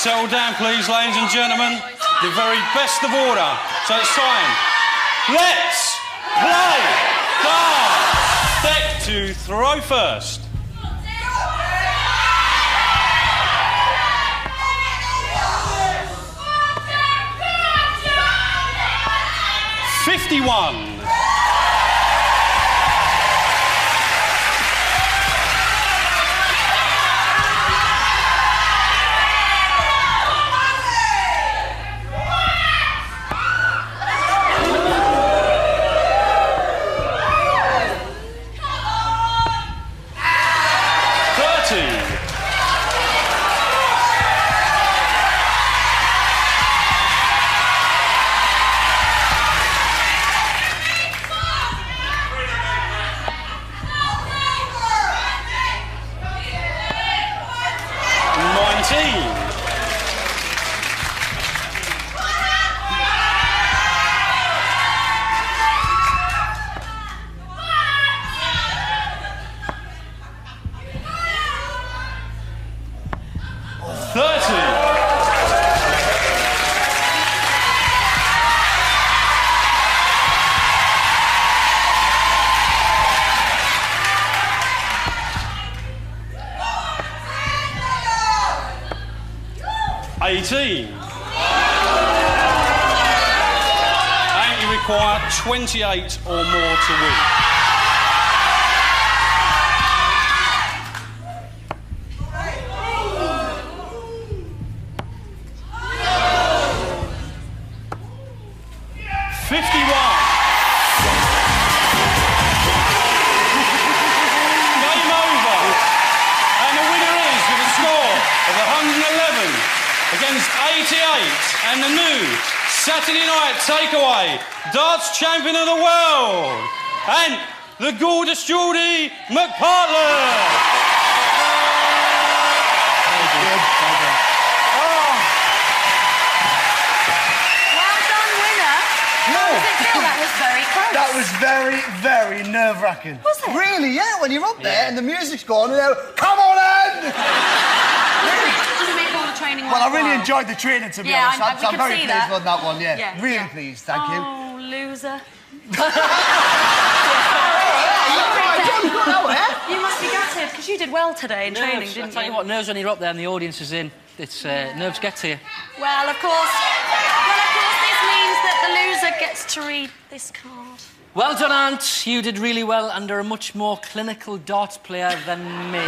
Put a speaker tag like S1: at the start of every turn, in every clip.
S1: Settle down, please, ladies and gentlemen. The very best of order. So it's time. Let's play cards. Deck to throw first. $51. $18. And you require 28 or more to win. Against 88 and the new Saturday night takeaway darts champion of the world and the gorgeous Geordie McPartler.
S2: Well done, winner. How does it feel? That was very close.
S3: That was very, very nerve-wracking.
S2: Was it?
S3: Really, yeah, when you're up there and the music's going and they're, come on in! Well, I really enjoyed the training, to be honest. So I'm very pleased with that one, yeah. Really pleased, thank you.
S2: Oh, loser. You must be gutted, because you did well today in training, didn't you?
S4: I tell you what, nerves when you're up there and the audience is in. It's nerves get to you.
S2: Well, of course, this means that the loser gets to read this card.
S4: Well done, Ant. You did really well under a much more clinical darts player than me.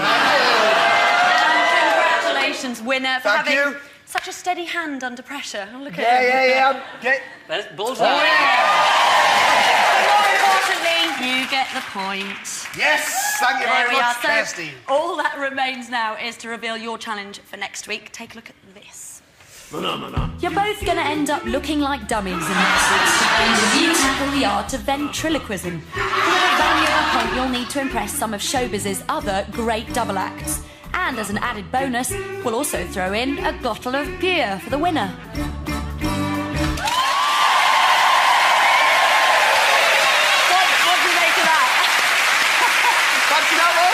S2: Congratulations, winner, for having such a steady hand under pressure. Oh, look at him.
S4: There's bullseye.
S2: More importantly, you get the point.
S3: Yes, thank you very much, Kirsty.
S2: So, all that remains now is to reveal your challenge for next week. Take a look at this.
S5: You're both going to end up looking like dummies in next week's challenge as you tackle the art of ventriloquism. For a valuable point, you'll need to impress some of showbiz's other great double acts. And as an added bonus, we'll also throw in a bottle of beer for the winner.
S2: What do you make of that?
S3: Fancy that one?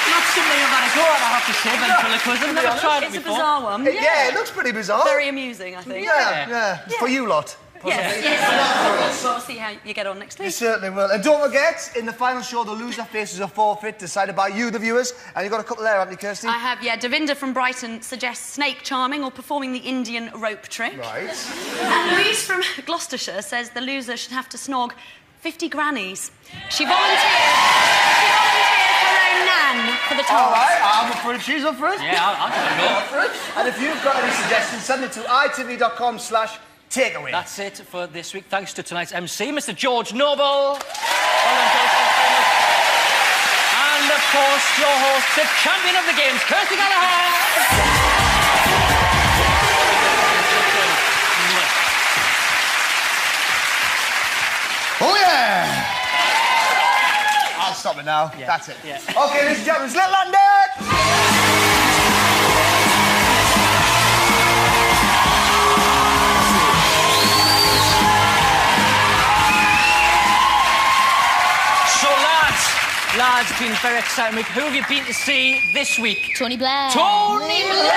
S4: Not something I've had a go at, I have to say, ventriloquism. Never tried it before.
S2: It's a bizarre one.
S3: Yeah, it looks pretty bizarre.
S2: Very amusing, I think.
S3: Yeah. For you lot.
S2: Yes. We'll see how you get on next week.
S3: You certainly will. And don't forget, in the final show, the loser faces a forfeit decided by you, the viewers. And you've got a couple there, haven't you, Kirsty?
S2: I have, yeah. Devinder from Brighton suggests snake charming or performing the Indian rope trick.
S3: Right.
S2: And Louise from Gloucestershire says the loser should have to snog 50 grannies. She volunteered her own nan for the task.
S3: All right, I'm up for it. She's up for it.
S4: Yeah, I'll go for it.
S3: And if you've got any suggestions, send it to itv.com/takeaway.
S4: That's it for this week. Thanks to tonight's MC, Mr. George Noble. And of course, your host, the champion of the games, Kirsty Gallagher.
S3: Oh, yeah! I'll stop it now.
S4: Yeah.
S3: That's it.
S4: Yeah.
S3: OK, ladies and gentlemen, Little London!
S4: Lads, it's been a very exciting week. Who have you been to see this week?
S5: Tony Blair.
S4: Tony Blair!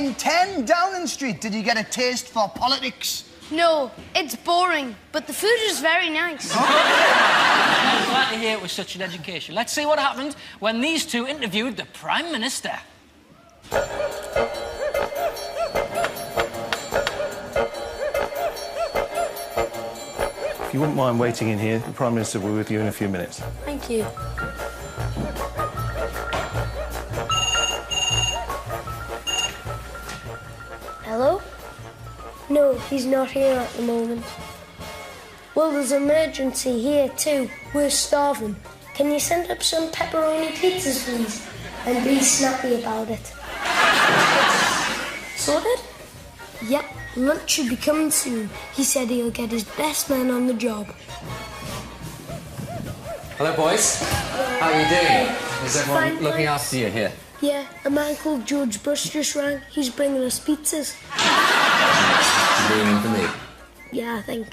S3: in 10 Downing Street, did you get a taste for politics?
S6: No, it's boring, but the food is very nice.
S4: I'm glad to hear it was such an education. Let's see what happened when these two interviewed the Prime Minister.
S7: If you wouldn't mind waiting in here, the Prime Minister will be with you in a few minutes.
S6: Thank you. Hello? No, he's not here at the moment. Well, there's an emergency here too. We're starving. Can you send up some pepperoni pizzas, please? And be snappy about it. Sorted? Yep, lunch should be coming soon. He said he'll get his best man on the job.
S8: Hello, boys. How are you doing? Is everyone
S6: Fine,
S8: looking
S6: thanks.
S8: after you here?
S6: Yeah, a man called George Bush just rang. He's bringing us pizzas.
S8: Bringing for me?
S6: Yeah, I think.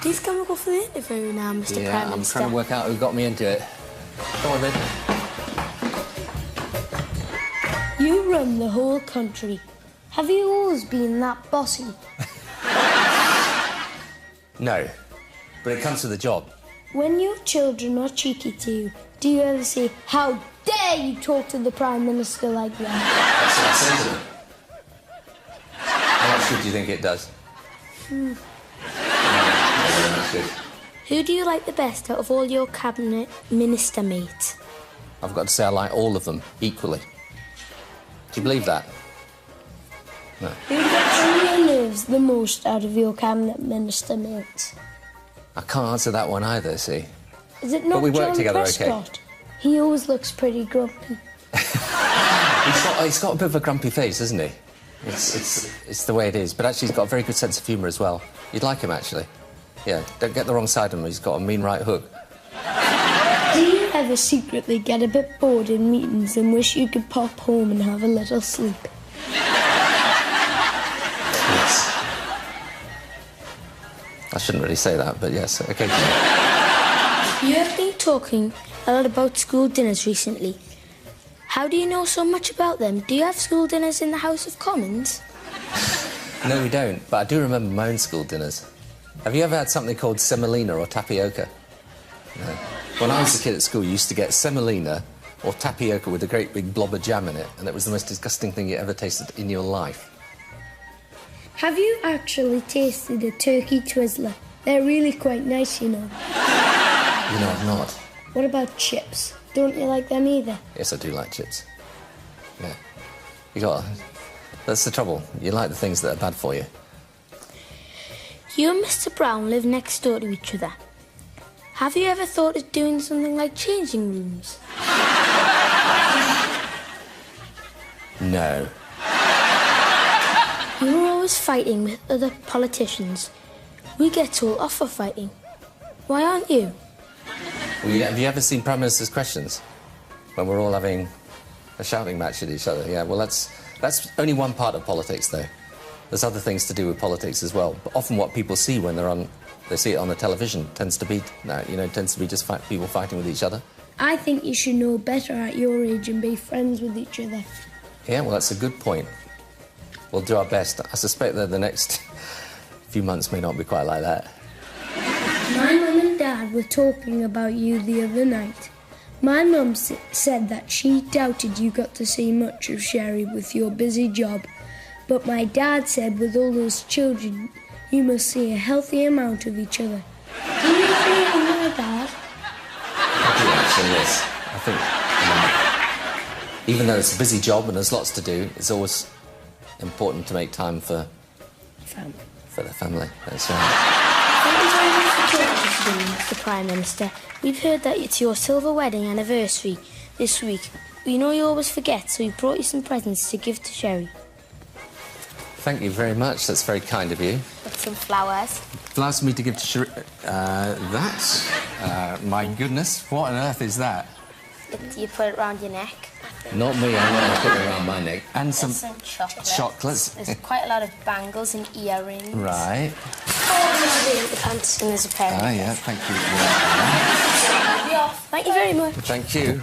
S6: He's coming off the interview now, Mr.
S8: Yeah,
S6: Prime
S8: I'm
S6: Minister.
S8: trying to work out who got me into it. Come on, then.
S6: You run the whole country. Have you always been that bossy?
S8: No, but it comes with the job.
S6: When your children are cheeky to you, do you ever say, "How dare you talk to the Prime Minister like that"?
S8: That's what I say to them. How much good do you think it does? No, that's good.
S6: Who do you like the best out of all your cabinet minister mates?
S8: I've got to say I like all of them equally. Do you believe that? No.
S6: Who gets on your nerves the most out of your cabinet minister mates?
S8: I can't answer that one either, see?
S6: Is it not
S8: we work
S6: John
S8: together,
S6: Prescott?
S8: okay?
S6: He always looks pretty grumpy.
S8: He's got a bit of a grumpy face, isn't he? It's the way it is. But actually, he's got a very good sense of humour as well. You'd like him, actually. Yeah, don't get the wrong side of him. He's got a mean right hook.
S6: Do you ever secretly get a bit bored in meetings and wish you could pop home and have a little sleep?
S8: Yes. I shouldn't really say that, but yes, occasionally.
S6: You have been talking a lot about school dinners recently. How do you know so much about them? Do you have school dinners in the House of Commons?
S8: No, we don't, but I do remember my own school dinners. Have you ever had something called semolina or tapioca? No. When I was a kid at school, you used to get semolina or tapioca with a great big blob of jam in it, and it was the most disgusting thing you ever tasted in your life.
S6: Have you actually tasted a turkey Twizzler? They're really quite nice, you know.
S8: You know, I've not.
S6: What about chips? Don't you like them either?
S8: Yes, I do like chips. Yeah. That's the trouble. You like the things that are bad for you.
S6: You and Mr. Brown live next door to each other. Have you ever thought of doing something like changing rooms?
S8: No.
S6: You were always fighting with other politicians. We get told off for fighting. Why aren't you?
S8: Well, have you ever seen Prime Minister's questions? When we're all having a shouting match at each other? Yeah, well, that's only one part of politics, though. There's other things to do with politics as well. But often what people see when they see it on the television tends to be just people fighting with each other.
S6: I think you should know better at your age and be friends with each other.
S8: Yeah, well, that's a good point. We'll do our best. I suspect that the next few months may not be quite like that.
S6: My mum and dad were talking about you the other night. My mum said that she doubted you got to see much of Sherry with your busy job. But my dad said with all those children, you must see a healthy amount of each other. Do you agree with my dad?
S8: I do actually, yes. I think, even though it's a busy job and there's lots to do, it's always important to make time for the family. That's right.
S6: Thank you very much for talking to me, Mr. Prime Minister. We've heard that it's your silver wedding anniversary this week. We know you always forget, so we brought you some presents to give to Sherry.
S8: Thank you very much. That's very kind of you.
S2: With some flowers.
S8: Flowers for me to give to Sherry. My goodness, what on earth is that?
S2: You put it around your neck.
S8: Not me, I'm going to put it around my neck. And some
S2: chocolates.
S8: chocolates.
S2: There's quite a lot of bangles and earrings.
S8: Right.
S2: Oh, the pants and there's a pair.
S8: Ah, yeah, thank you.
S2: Thank you very much.
S8: Thank you.